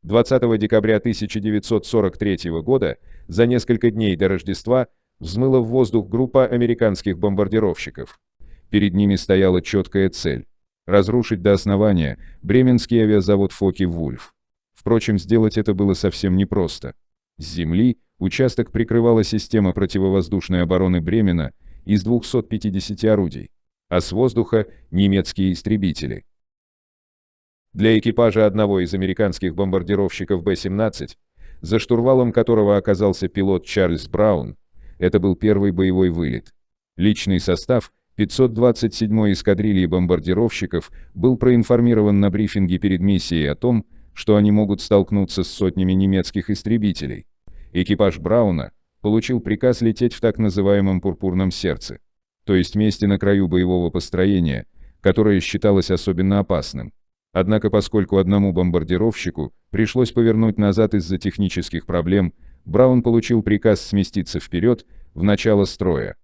20 декабря 1943 года, за несколько дней до Рождества, взмыла в воздух группа американских бомбардировщиков. Перед ними стояла четкая цель – разрушить до основания бременский авиазавод Фокке-Вульф. Впрочем, сделать это было совсем непросто. С земли участок прикрывала система противовоздушной обороны Бремена из 250 орудий, а с воздуха – немецкие истребители. Для экипажа одного из американских бомбардировщиков Б-17, за штурвалом которого оказался пилот Чарльз Браун, это был первый боевой вылет. Личный состав 527-й эскадрильи бомбардировщиков был проинформирован на брифинге перед миссией о том, что они могут столкнуться с сотнями немецких истребителей. Экипаж Брауна получил приказ лететь в так называемом «пурпурном сердце», то есть месте на краю боевого построения, которое считалось особенно опасным. Однако поскольку одному бомбардировщику пришлось повернуть назад из-за технических проблем, Браун получил приказ сместиться вперед, в начало строя.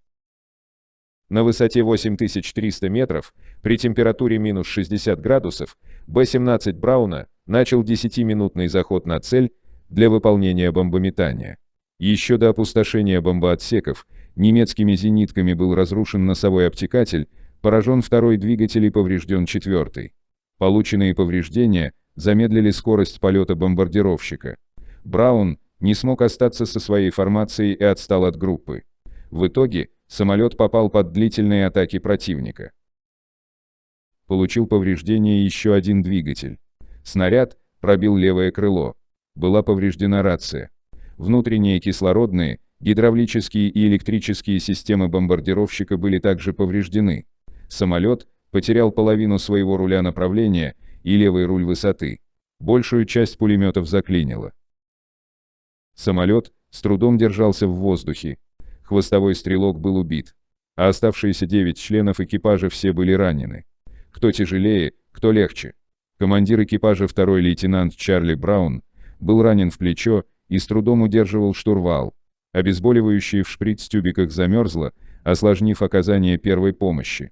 На высоте 8300 метров, при температуре минус 60 градусов, Б-17 Брауна начал 10-минутный заход на цель для выполнения бомбометания. Еще до опустошения бомбоотсеков немецкими зенитками был разрушен носовой обтекатель, поражен второй двигатель и поврежден четвертый. Полученные повреждения замедлили скорость полета бомбардировщика. Браун не смог остаться со своей формацией и отстал от группы. В итоге самолет попал под длительные атаки противника. Получил повреждение еще один двигатель. Снаряд пробил левое крыло. Была повреждена рация. Внутренние кислородные, гидравлические и электрические системы бомбардировщика были также повреждены. Самолет потерял половину своего руля направления и левый руль высоты. Большую часть пулеметов заклинило. Самолет с трудом держался в воздухе. Хвостовой стрелок был убит, а оставшиеся 9 членов экипажа все были ранены. Кто тяжелее, кто легче. Командир экипажа второй лейтенант Чарли Браун был ранен в плечо и с трудом удерживал штурвал. Обезболивающее в шприц-тюбиках замерзло, осложнив оказание первой помощи.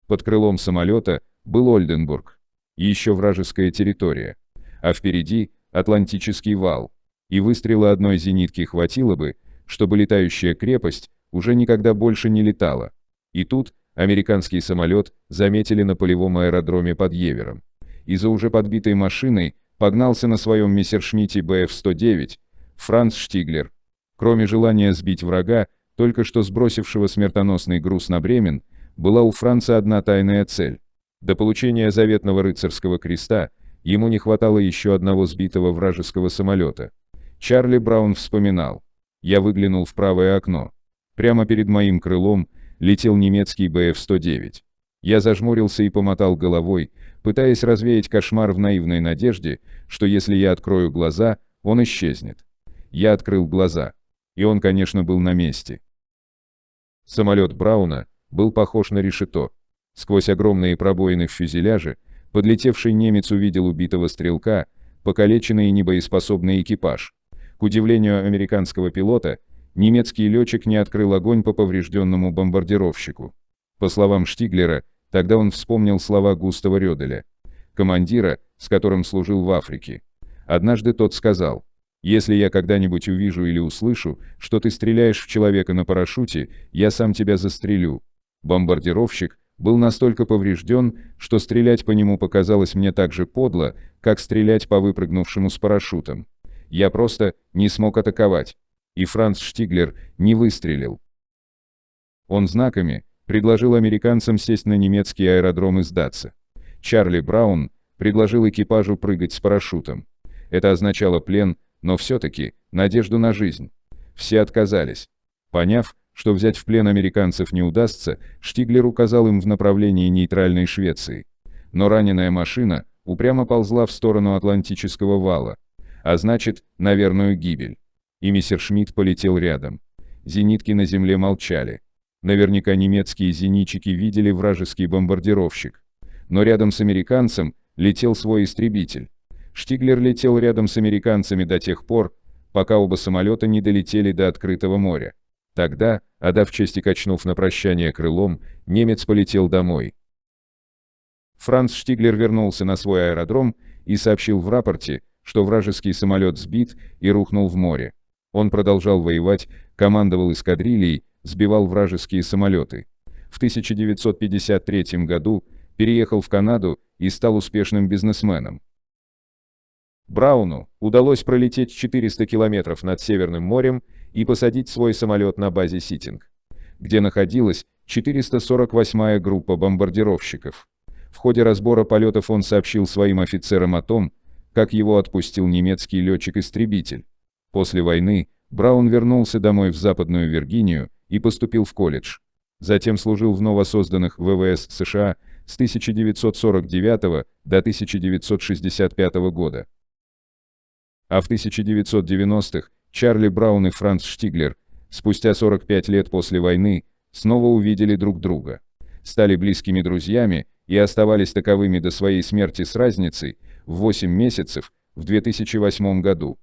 Под крылом самолета был Ольденбург, еще вражеская территория, а впереди Атлантический вал, и выстрела одной зенитки хватило бы, чтобы летающая крепость уже никогда больше не летала. И тут американский самолет заметили на полевом аэродроме под Евером. И за уже подбитой машиной погнался на своем мессершмитте БФ-109 Франц Штиглер. Кроме желания сбить врага, только что сбросившего смертоносный груз на Бремен, была у Франца одна тайная цель. До получения заветного рыцарского креста ему не хватало еще одного сбитого вражеского самолета. Чарли Браун вспоминал: «Я выглянул в правое окно. Прямо перед моим крылом летел немецкий БФ-109. Я зажмурился и помотал головой, пытаясь развеять кошмар в наивной надежде, что если я открою глаза, он исчезнет. Я открыл глаза, и он, конечно, был на месте». Самолет Брауна был похож на решето. Сквозь огромные пробоины в фюзеляже подлетевший немец увидел убитого стрелка, покалеченный и небоеспособный экипаж. К удивлению американского пилота, немецкий летчик не открыл огонь по поврежденному бомбардировщику. По словам Штиглера, тогда он вспомнил слова Густава Рёделя, командира, с которым служил в Африке. Однажды тот сказал: «Если я когда-нибудь увижу или услышу, что ты стреляешь в человека на парашюте, я сам тебя застрелю». Бомбардировщик был настолько поврежден, что стрелять по нему показалось мне так же подло, как стрелять по выпрыгнувшему с парашютом. Я просто не смог атаковать. И Франц Штиглер не выстрелил. Он знаками предложил американцам сесть на немецкий аэродром и сдаться. Чарли Браун предложил экипажу прыгать с парашютом. Это означало плен, но все-таки надежду на жизнь. Все отказались. Поняв, что взять в плен американцев не удастся, Штиглер указал им в направлении нейтральной Швеции. Но раненая машина упрямо ползла в сторону Атлантического вала, а значит, на верную гибель. И мессершмитт полетел рядом. Зенитки на земле молчали. Наверняка немецкие зенитчики видели вражеский бомбардировщик. Но рядом с американцем летел свой истребитель. Штиглер летел рядом с американцами до тех пор, пока оба самолета не долетели до открытого моря. Тогда, отдав честь и качнув на прощание крылом, немец полетел домой. Франц Штиглер вернулся на свой аэродром и сообщил в рапорте, что вражеский самолет сбит и рухнул в море. Он продолжал воевать, командовал эскадрильей, сбивал вражеские самолеты. В 1953 году переехал в Канаду и стал успешным бизнесменом. Брауну удалось пролететь 400 километров над Северным морем и посадить свой самолет на базе Ситинг, где находилась 448-я группа бомбардировщиков. В ходе разбора полетов он сообщил своим офицерам о том, как его отпустил немецкий летчик-истребитель. После войны Браун вернулся домой в Западную Виргинию и поступил в колледж. Затем служил в новосозданных ВВС США с 1949 до 1965 года. А в 1990-х Чарли Браун и Франц Штиглер, спустя 45 лет после войны, снова увидели друг друга, стали близкими друзьями и оставались таковыми до своей смерти с разницей в 8 месяцев в 2008 году.